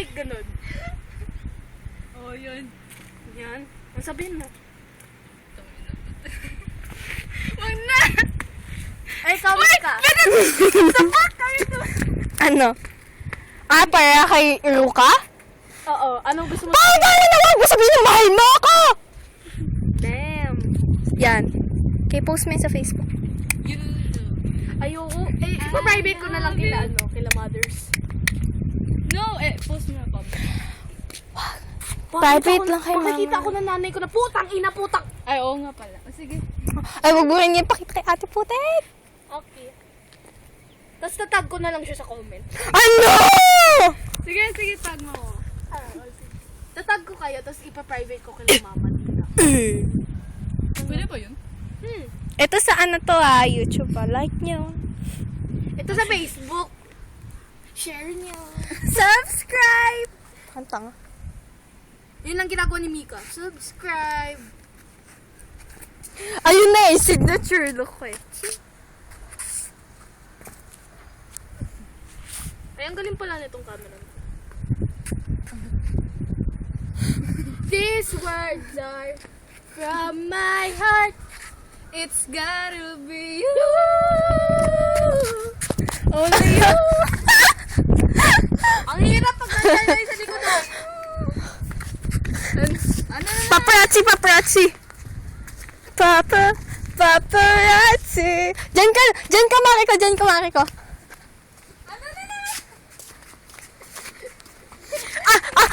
like, ganun. Oh, yun. Yan. Ang sabihin mo. Wag na! Ay, comment ka. Ano? Ah, para kay Ruka? Oo, anong gusto mo? Bakit tayo na lang? Sabihin mo, mahal mo ako! Damn. Yan. Okay, post mo yun sa Facebook. Yun. Ayoko. Eh, ipa-private ko na lang kila, kila mothers. No, post mo na pa. Private lang kay Makikita mama. ko na nanay ko na, putang ina, putang. Ay, oo nga pala. Sige. Ay, wag mo rin yung pakita kay Ate Putet. Okay. Tapos tatag ko na lang siya sa comment. Ano? Sige, tag mo. Tatag ko kayo, tapos ipa-private ko kila mama nila. Pwede ba yun? Ito sa ano to YouTube Like nyo. Ito sa Facebook. Share niyo. Subscribe! Ang tanga. Yun ang ginagawa ni Mika. Subscribe. Ayun na eh, signature look ko eh. Ay, ang galing pala nitong camera. These words are from my heart. It's gotta be you. Only you. Ang hirap pag nandiyan sa likod na. Ano na? Paparazzi! Paparazzi! Diyan ka, Mariko.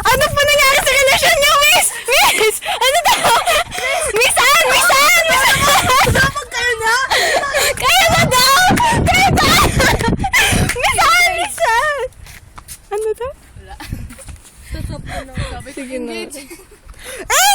Ano po nangyari sa relasyon niyo, Miss? Ano daw? Missan! Kapag kayo na. Kaya na daw! Missan! Ano daw? Wala. Sabi ko, engage. Ah!